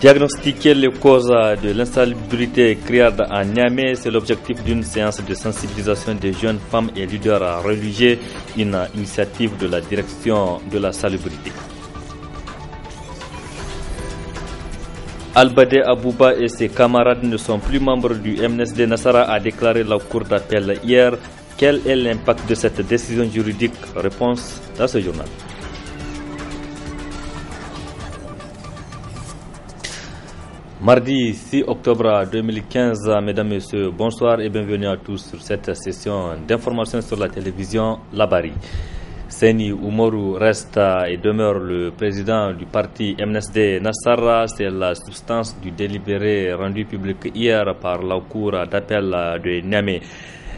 Diagnostiquer les causes de l'insalubrité criarde à Niamey, c'est l'objectif d'une séance de sensibilisation des jeunes femmes et leaders religieux, une initiative de la direction de la salubrité. Albadé Abouba et ses camarades ne sont plus membres du MNSD Nassara, a déclaré la cour d'appel hier. Quel est l'impact de cette décision juridique? Réponse dans ce journal. Mardi 6 octobre 2015, mesdames et messieurs, bonsoir et bienvenue à tous sur cette session d'information sur la télévision Labari. Seni Oumarou reste et demeure le président du parti MNSD Nassara. C'est la substance du délibéré rendu public hier par la cour d'appel de Niamey.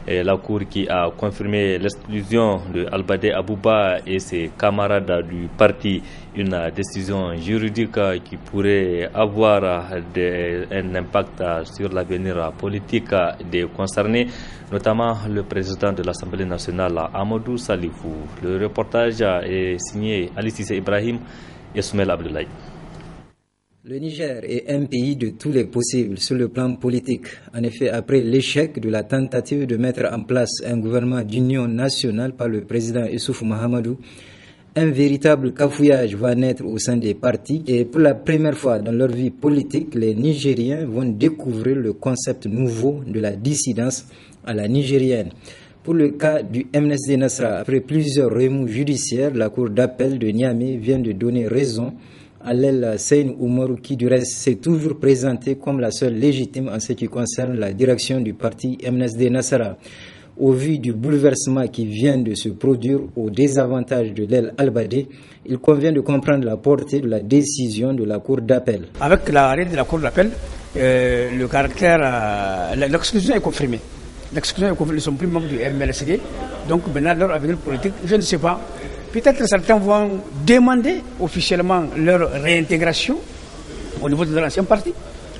Et la cour qui a confirmé l'exclusion de Albadé Abouba et ses camarades du parti, une décision juridique qui pourrait avoir un impact sur l'avenir politique des concernés, notamment le président de l'Assemblée nationale, Amadou Salifou. Le reportage est signé Ali Cissé Ibrahim et Soumel Abdoulaye. Le Niger est un pays de tous les possibles sur le plan politique. En effet, après l'échec de la tentative de mettre en place un gouvernement d'union nationale par le président Issoufou Mahamadou, un véritable cafouillage va naître au sein des partis et pour la première fois dans leur vie politique, les Nigériens vont découvrir le concept nouveau de la dissidence à la nigérienne. Pour le cas du MNSD Nassara, après plusieurs remous judiciaires, la cour d'appel de Niamey vient de donner raison à l'aile Seyni Oumarou qui du reste s'est toujours présenté comme la seule légitime en ce qui concerne la direction du parti MNSD Nassara. Au vu du bouleversement qui vient de se produire au désavantage de l'aile Albadé, il convient de comprendre la portée de la décision de la cour d'appel. Avec l'arrêt de la cour d'appel, le caractère, l'exclusion est confirmée. L'exclusion est confirmée, ils ne sont plus membres du MNSD. Donc maintenant, leur avenir politique, je ne sais pas. Peut-être certains vont demander officiellement leur réintégration au niveau de l'ancien parti.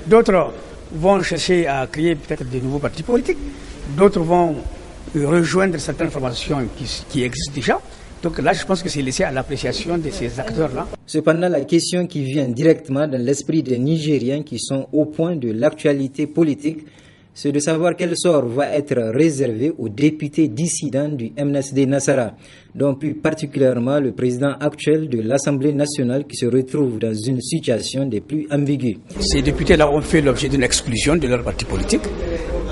D'autres vont chercher à créer peut-être de nouveaux partis politiques. D'autres vont rejoindre certaines formations qui existent déjà. Donc là, je pense que c'est laissé à l'appréciation de ces acteurs-là. Cependant, la question qui vient directement dans l'esprit des Nigériens qui sont au point de l'actualité politique, c'est de savoir quel sort va être réservé aux députés dissidents du MNSD Nassara, dont plus particulièrement le président actuel de l'Assemblée nationale qui se retrouve dans une situation des plus ambiguës. Ces députés-là ont fait l'objet d'une exclusion de leur parti politique.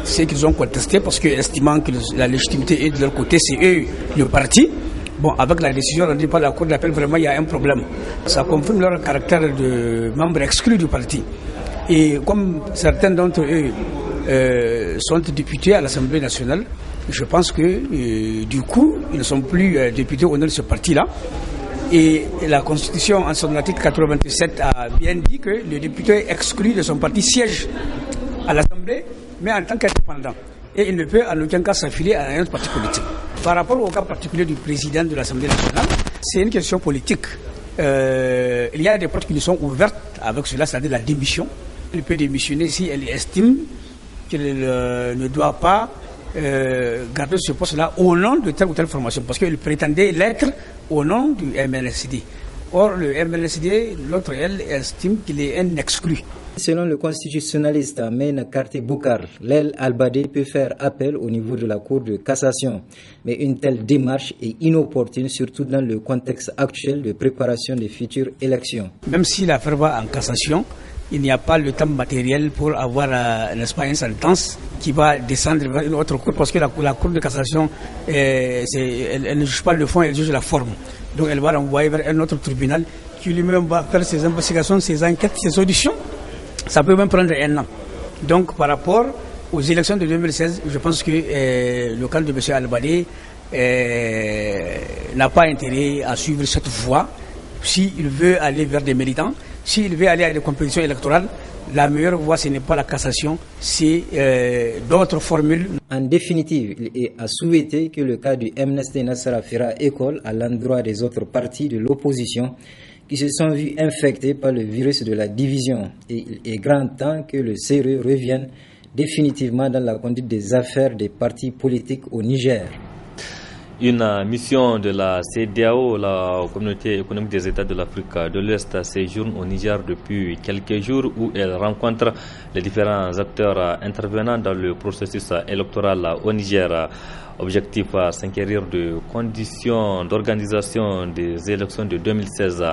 C'est qu'ils ont contesté parce qu'estimant que la légitimité est de leur côté, c'est eux le parti. Bon, avec la décision rendue par la Cour d'appel, vraiment il y a un problème. Ça confirme leur caractère de membres exclus du parti. Et comme certains d'entre eux sont députés à l'Assemblée nationale, je pense que du coup, ils ne sont plus députés au nom de ce parti-là. Et la Constitution, en son article 87, a bien dit que le député exclu de son parti siège à l'Assemblée, mais en tant qu'indépendant. Et il ne peut en aucun cas s'affilier à un autre parti politique. Par rapport au cas particulier du président de l'Assemblée nationale, c'est une question politique. Il y a des portes qui nous sont ouvertes avec cela, c'est-à-dire la démission. Il peut démissionner si elle estime qu'il ne doit pas garder ce poste-là au nom de telle ou telle formation, parce qu'il prétendait l'être au nom du MNSD. Or, le MNSD, l'autre, elle, estime qu'il est un exclu. Selon le constitutionnaliste Maïna Karté Boukar, l'aile Albadé peut faire appel au niveau de la Cour de cassation. Mais une telle démarche est inopportune, surtout dans le contexte actuel de préparation des futures élections. Même si l'affaire va en cassation, il n'y a pas le temps matériel pour avoir, n'est-ce pas, une sentence qui va descendre vers une autre cour, parce que la Cour de cassation, elle ne juge pas le fond, elle juge la forme. Donc elle va renvoyer vers un autre tribunal qui lui-même va faire ses investigations, ses enquêtes, ses auditions. Ça peut même prendre un an. Donc par rapport aux élections de 2016, je pense que le camp de M. Albadé n'a pas intérêt à suivre cette voie. S'il veut aller vers des militants, s'il veut aller à des compétitions électorales, la meilleure voie, ce n'est pas la cassation, c'est d'autres formules. En définitive, il est à souhaiter que le cas du MNSD Nassara fera école à l'endroit des autres partis de l'opposition qui se sont vus infectés par le virus de la division. Et il est grand temps que le sérieux revienne définitivement dans la conduite des affaires des partis politiques au Niger. Une mission de la CEDEAO, la Communauté économique des États de l'Afrique de l'Ouest, séjourne au Niger depuis quelques jours où elle rencontre les différents acteurs intervenant dans le processus électoral au Niger. Objectif à s'inquérir de conditions d'organisation des élections de 2016.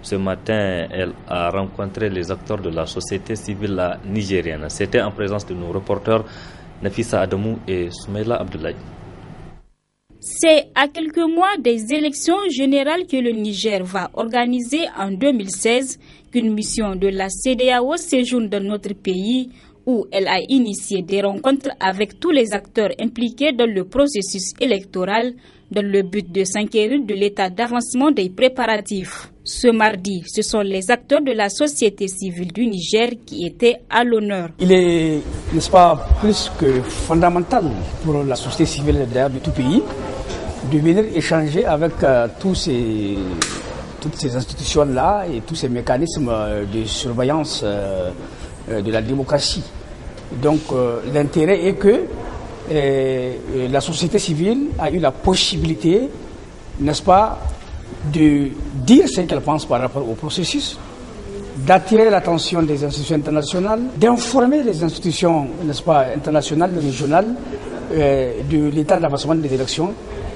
Ce matin, elle a rencontré les acteurs de la société civile nigérienne. C'était en présence de nos reporters Nafissa Adamou et Soumaïla Abdoulaye. C'est à quelques mois des élections générales que le Niger va organiser en 2016 qu'une mission de la CEDEAO séjourne dans notre pays où elle a initié des rencontres avec tous les acteurs impliqués dans le processus électoral dans le but de s'inquérir de l'état d'avancement des préparatifs. Ce mardi, ce sont les acteurs de la société civile du Niger qui étaient à l'honneur. Il est, n'est-ce pas, plus que fondamental pour la société civile d'ailleurs de tout pays de venir échanger avec toutes ces institutions-là et tous ces mécanismes de surveillance de la démocratie. Donc l'intérêt est que la société civile a eu la possibilité, n'est-ce pas, de dire ce qu'elle pense par rapport au processus, d'attirer l'attention des institutions internationales, d'informer les institutions, n'est-ce pas, internationales, régionales de l'état d'avancement des élections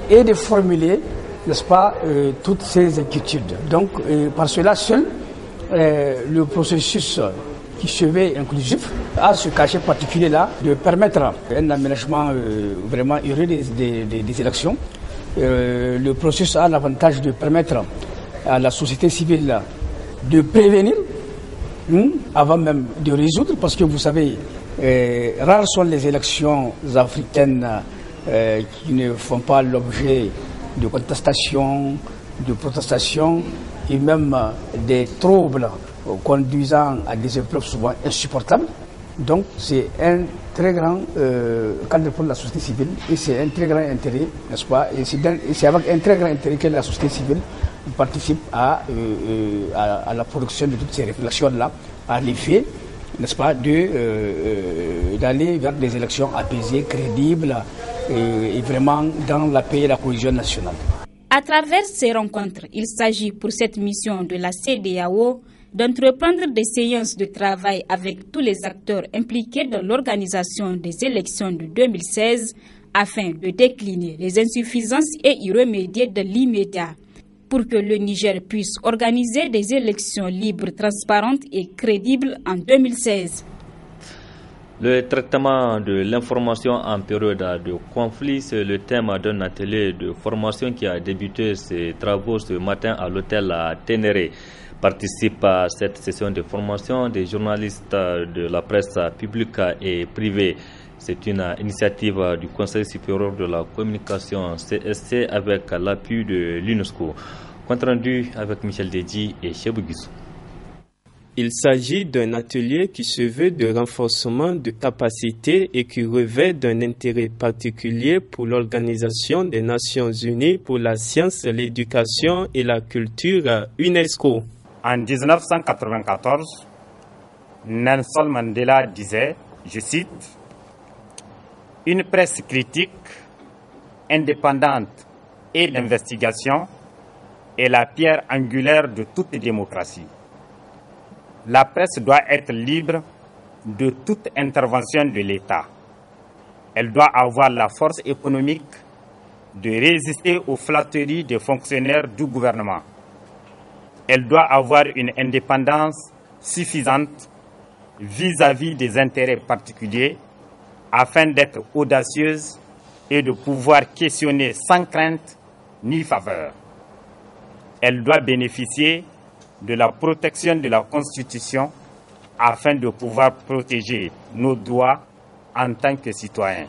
et de formuler, n'est-ce pas, toutes ces inquiétudes. Donc par cela seul, le processus qui se veut inclusif a ce cachet particulier-là de permettre un aménagement vraiment heureux des élections. Le processus a l'avantage de permettre à la société civile de prévenir avant même de résoudre, parce que vous savez, rares sont les élections africaines qui ne font pas l'objet de contestations, de protestations et même des troubles conduisant à des épreuves souvent insupportables. Donc c'est un très grand cadre pour la société civile et c'est un très grand intérêt, n'est-ce pas? Et c'est avec un très grand intérêt que la société civile participe à la production de toutes ces réflexions-là, à l'effet, n'est-ce pas, d'aller vers des élections apaisées, crédibles et vraiment dans la paix et la cohésion nationale. À travers ces rencontres, il s'agit pour cette mission de la CEDEAO d'entreprendre des séances de travail avec tous les acteurs impliqués dans l'organisation des élections de 2016 afin de décliner les insuffisances et y remédier de l'immédiat pour que le Niger puisse organiser des élections libres, transparentes et crédibles en 2016. Le traitement de l'information en période de conflit, c'est le thème d'un atelier de formation qui a débuté ses travaux ce matin à l'hôtel Ténéré. Participent à cette session de formation des journalistes de la presse publique et privée. C'est une initiative du Conseil supérieur de la communication CSC avec l'appui de l'UNESCO. Compte rendu avec Michel Dedji et Chebou Guissou. Il s'agit d'un atelier qui se veut de renforcement de capacités et qui revêt d'un intérêt particulier pour l'Organisation des Nations Unies pour la science, l'éducation et la culture UNESCO. En 1994, Nelson Mandela disait, je cite, « Une presse critique, indépendante et d'investigation est la pierre angulaire de toute démocratie. La presse doit être libre de toute intervention de l'État. Elle doit avoir la force économique de résister aux flatteries des fonctionnaires du gouvernement. Elle doit avoir une indépendance suffisante vis-à-vis des intérêts particuliers afin d'être audacieuse et de pouvoir questionner sans crainte ni faveur. Elle doit bénéficier de la protection de la Constitution afin de pouvoir protéger nos droits en tant que citoyens. »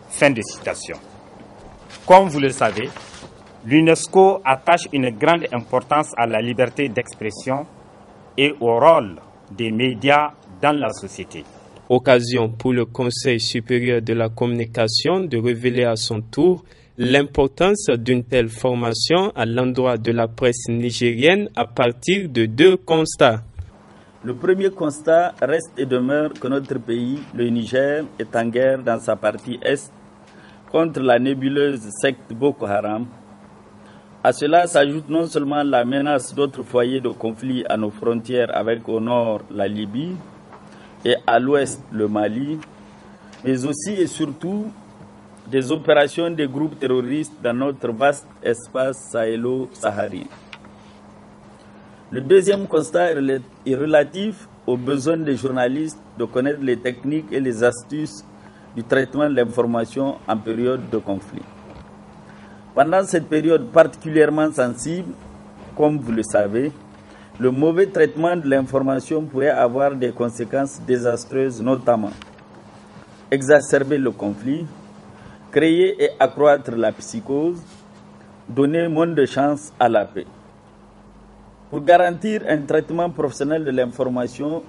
Fin de citation. Comme vous le savez, l'UNESCO attache une grande importance à la liberté d'expression et au rôle des médias dans la société. Occasion pour le Conseil supérieur de la communication de révéler à son tour l'importance d'une telle formation à l'endroit de la presse nigérienne à partir de deux constats. Le premier constat reste et demeure que notre pays, le Niger, est en guerre dans sa partie est contre la nébuleuse secte Boko Haram. À cela s'ajoute non seulement la menace d'autres foyers de conflit à nos frontières avec au nord la Libye et à l'ouest le Mali, mais aussi et surtout des opérations des groupes terroristes dans notre vaste espace sahélo-saharien. Le deuxième constat est relatif aux besoins des journalistes de connaître les techniques et les astuces du traitement de l'information en période de conflit. Pendant cette période particulièrement sensible, comme vous le savez, le mauvais traitement de l'information pourrait avoir des conséquences désastreuses, notamment exacerber le conflit, créer et accroître la psychose, donner moins de chance à la paix. Pour garantir un traitement professionnel de l'information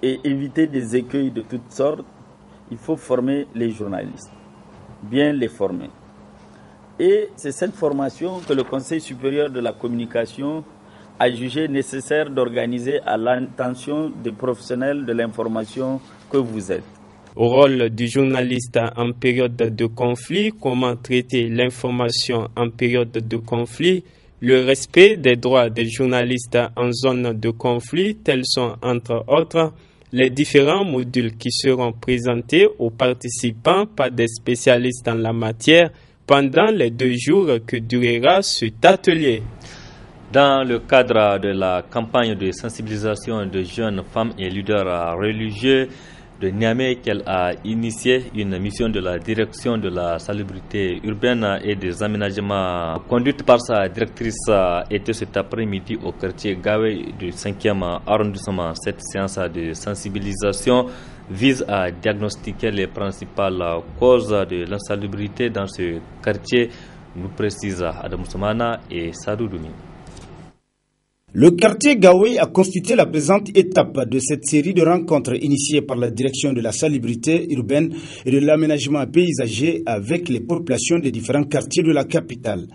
et éviter des écueils de toutes sortes, il faut former les journalistes, bien les former. Et c'est cette formation que le Conseil supérieur de la communication a jugé nécessaire d'organiser à l'intention des professionnels de l'information que vous êtes. Au rôle du journaliste en période de conflit, comment traiter l'information en période de conflit, le respect des droits des journalistes en zone de conflit, tels sont entre autres les différents modules qui seront présentés aux participants par des spécialistes en la matière pendant les 2 jours que durera cet atelier. Dans le cadre de la campagne de sensibilisation de jeunes femmes et leaders religieux de Niamey, qu'elle a initié une mission de la direction de la salubrité urbaine et des aménagements conduite par sa directrice était cet après-midi au quartier Gawé du 5e arrondissement. Cette séance de sensibilisation vise à diagnostiquer les principales causes de l'insalubrité dans ce quartier, nous précise Adam Soumana et Sadou Doumi. Le quartier Gawé a constitué la présente étape de cette série de rencontres initiées par la direction de la salubrité urbaine et de l'aménagement paysager avec les populations des différents quartiers de la capitale.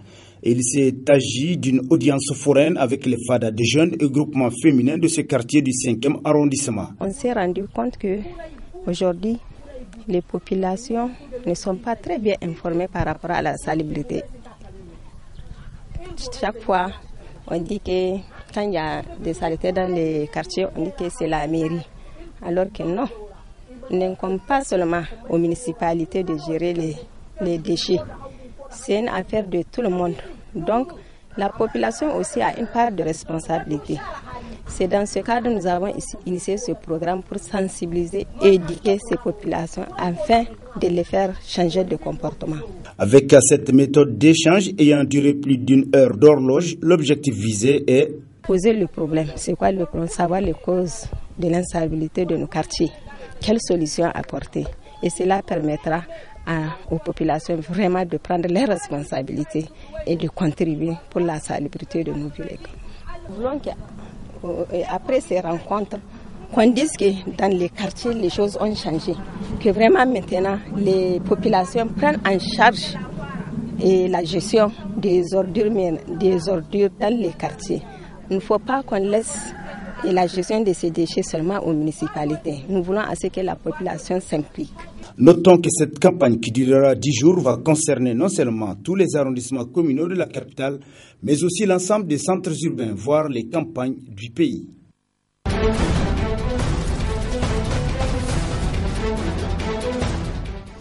Il s'est agi d'une audience foraine avec les FADA des jeunes et groupements féminins de ce quartier du 5e arrondissement. On s'est rendu compte que aujourd'hui, les populations ne sont pas très bien informées par rapport à la salubrité. Chaque fois, on dit que quand il y a des saletés dans les quartiers, on dit que c'est la mairie. Alors que non, il n'incombe pas seulement aux municipalités de gérer les déchets. C'est une affaire de tout le monde. Donc, la population aussi a une part de responsabilité. C'est dans ce cadre que nous avons initié ce programme pour sensibiliser et éduquer ces populations afin de les faire changer de comportement. Avec cette méthode d'échange ayant duré plus d'une heure d'horloge, l'objectif visé est poser le problème. C'est quoi le problème? Savoir les causes de l'insalubrité de nos quartiers. Quelles solutions apporter? Et cela permettra aux populations vraiment de prendre leurs responsabilités et de contribuer pour la salubrité de nos villes. Nous voulons qu'après ces rencontres, qu'on dise que dans les quartiers, les choses ont changé. Que vraiment maintenant, les populations prennent en charge la gestion des ordures dans les quartiers. Il ne faut pas qu'on laisse la gestion de ces déchets seulement aux municipalités. Nous voulons à ce que la population s'implique. Notons que cette campagne qui durera 10 jours va concerner non seulement tous les arrondissements communaux de la capitale, mais aussi l'ensemble des centres urbains, voire les campagnes du pays.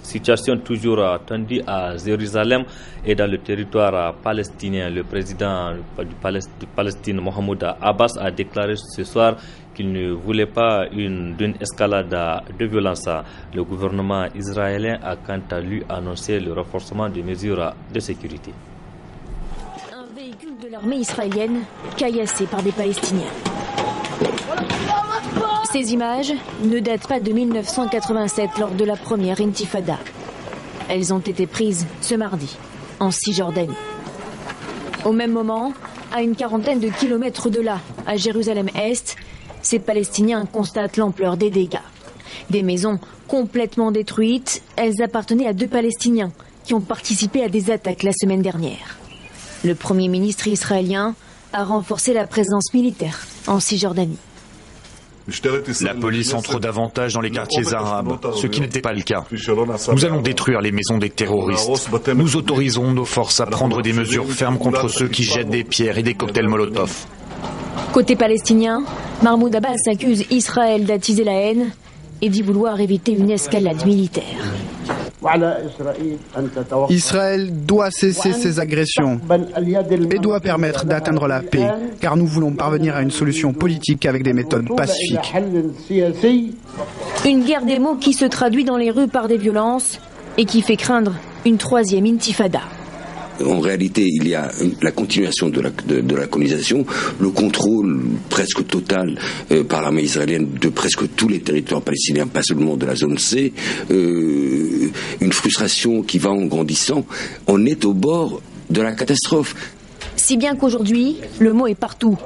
Situation toujours tendue à Jérusalem et dans le territoire palestinien. Le président de Palestine, Mohamed Abbas, a déclaré ce soir qu'il ne voulait pas d'une escalade de violence. Le gouvernement israélien a quant à lui annoncé le renforcement des mesures de sécurité. Un véhicule de l'armée israélienne caillassé par des Palestiniens. Ces images ne datent pas de 1987 lors de la première intifada. Elles ont été prises ce mardi, en Cisjordanie. Au même moment, à une quarantaine de kilomètres de là, à Jérusalem-Est, ces Palestiniens constatent l'ampleur des dégâts. Des maisons complètement détruites, elles appartenaient à 2 Palestiniens qui ont participé à des attaques la semaine dernière. Le Premier ministre israélien a renforcé la présence militaire en Cisjordanie. La police entre davantage dans les quartiers arabes, ce qui n'était pas le cas. Nous allons détruire les maisons des terroristes. Nous autorisons nos forces à prendre des mesures fermes contre ceux qui jettent des pierres et des cocktails Molotov. Côté palestinien, Mahmoud Abbas accuse Israël d'attiser la haine et d'y vouloir éviter une escalade militaire. Israël doit cesser ses agressions et doit permettre d'atteindre la paix, car nous voulons parvenir à une solution politique avec des méthodes pacifiques. Une guerre des mots qui se traduit dans les rues par des violences et qui fait craindre une troisième intifada. En réalité, il y a la continuation de la colonisation, le contrôle presque total par l'armée israélienne de presque tous les territoires palestiniens, pas seulement de la zone C, une frustration qui va en grandissant. On est au bord de la catastrophe. Si bien qu'aujourd'hui, le mot est partout.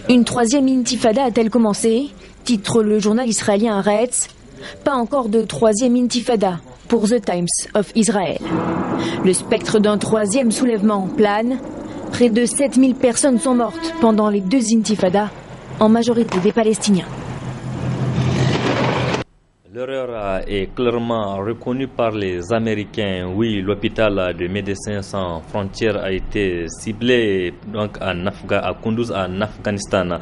Une troisième intifada a-t-elle commencé ? Titre le journal israélien Haaretz. Pas encore de troisième intifada pour The Times of Israel. Le spectre d'un troisième soulèvement plane. Près de 7000 personnes sont mortes pendant les deux intifadas, en majorité des Palestiniens. L'erreur est clairement reconnue par les Américains. Oui, l'hôpital de Médecins sans frontières a été ciblé donc à Kunduz, en Afghanistan.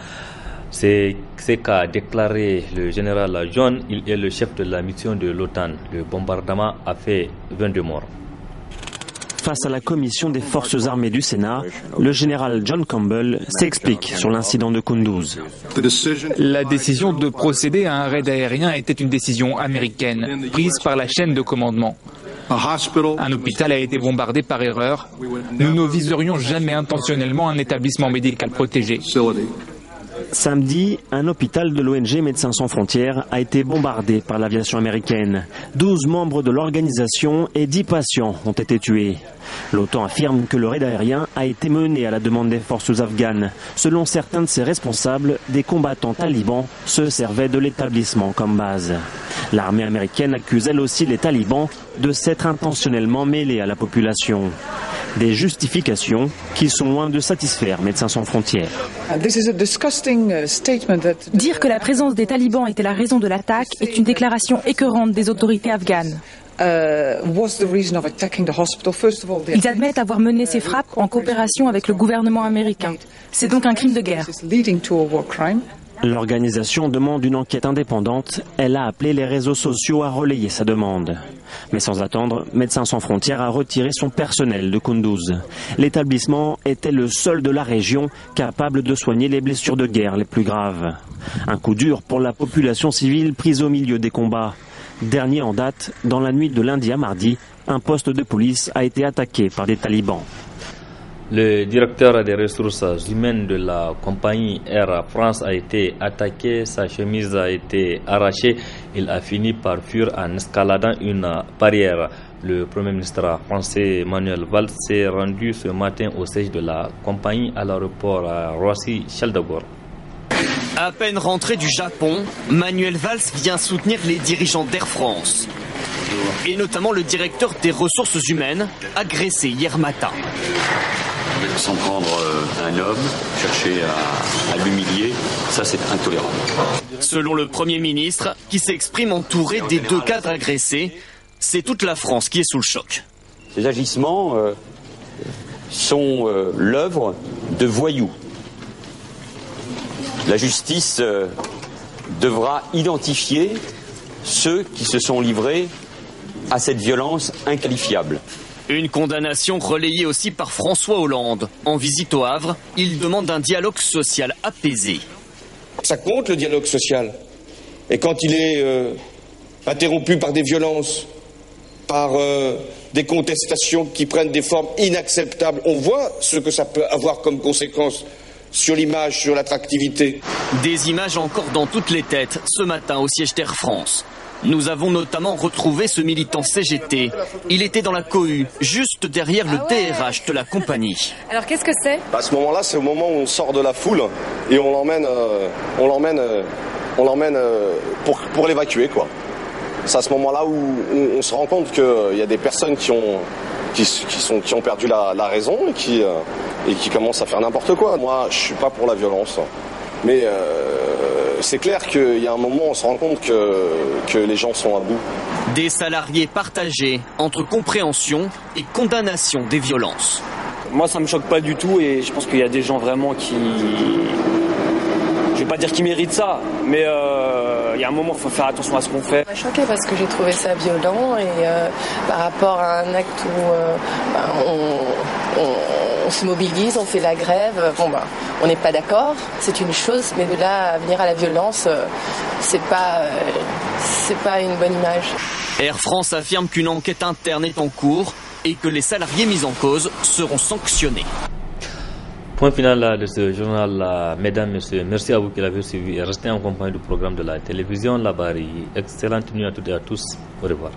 C'est ce qu'a déclaré le général John. Il est le chef de la mission de l'OTAN. Le bombardement a fait 22 morts. Face à la commission des forces armées du Sénat, le général John Campbell s'explique sur l'incident de Kunduz. La décision de procéder à un raid aérien était une décision américaine, prise par la chaîne de commandement. Un hôpital a été bombardé par erreur. Nous ne viserions jamais intentionnellement un établissement médical protégé. Samedi, un hôpital de l'ONG Médecins sans frontières a été bombardé par l'aviation américaine. 12 membres de l'organisation et 10 patients ont été tués. L'OTAN affirme que le raid aérien a été mené à la demande des forces afghanes. Selon certains de ses responsables, des combattants talibans se servaient de l'établissement comme base. L'armée américaine accuse elle aussi les talibans de s'être intentionnellement mêlés à la population. Des justifications qui sont loin de satisfaire Médecins sans frontières. Dire que la présence des talibans était la raison de l'attaque est une déclaration écœurante des autorités afghanes. Ils admettent avoir mené ces frappes en coopération avec le gouvernement américain. C'est donc un crime de guerre. L'organisation demande une enquête indépendante. Elle a appelé les réseaux sociaux à relayer sa demande. Mais sans attendre, Médecins sans frontières a retiré son personnel de Kunduz. L'établissement était le seul de la région capable de soigner les blessures de guerre les plus graves. Un coup dur pour la population civile prise au milieu des combats. Dernier en date, dans la nuit de lundi à mardi, un poste de police a été attaqué par des talibans. Le directeur des ressources humaines de la compagnie Air France a été attaqué, sa chemise a été arrachée. Il a fini par fuir en escaladant une barrière. Le Premier ministre français Manuel Valls s'est rendu ce matin au siège de la compagnie à l'aéroport Roissy-Charles de Gaulle. À peine rentré du Japon, Manuel Valls vient soutenir les dirigeants d'Air France. Et notamment le directeur des ressources humaines, agressé hier matin. Sans prendre un homme, chercher à l'humilier, ça c'est intolérable. Selon le Premier ministre, qui s'exprime entouré des deux cadres agressés, c'est toute la France qui est sous le choc. Ces agissements sont l'œuvre de voyous. La justice devra identifier ceux qui se sont livrés à cette violence inqualifiable. Une condamnation relayée aussi par François Hollande. En visite au Havre, il demande un dialogue social apaisé. Ça compte le dialogue social. Et quand il est interrompu par des violences, par des contestations qui prennent des formes inacceptables, on voit ce que ça peut avoir comme conséquence sur l'image, sur l'attractivité. Des images encore dans toutes les têtes ce matin au siège d'Air France. Nous avons notamment retrouvé ce militant CGT. Il était dans la cohue, juste derrière le DRH de la compagnie. Alors qu'est-ce que c'est ? À ce moment-là, c'est au moment où on sort de la foule et on l'emmène pour l'évacuer, quoi. C'est à ce moment-là où on se rend compte qu'il y a des personnes qui ont perdu la raison et qui commencent à faire n'importe quoi. Moi, je suis pas pour la violence, mais c'est clair qu'il y a un moment, on se rend compte que les gens sont à bout. Des salariés partagés entre compréhension et condamnation des violences. Moi, ça me choque pas du tout et je pense qu'il y a des gens vraiment qui... Je vais pas dire qu'ils méritent ça, mais il y a un moment, il faut faire attention à ce qu'on fait. Ça m'a choqué parce que j'ai trouvé ça violent et par rapport à un acte où on se mobilise, on fait la grève, on n'est pas d'accord, c'est une chose, mais de là à venir à la violence, c'est pas une bonne image. Air France affirme qu'une enquête interne est en cours et que les salariés mis en cause seront sanctionnés. Point final de ce journal, mesdames, messieurs. Merci à vous qui l'avez suivi et restez en compagnie du programme de la télévision Labari. Excellente nuit à toutes et à tous. Au revoir.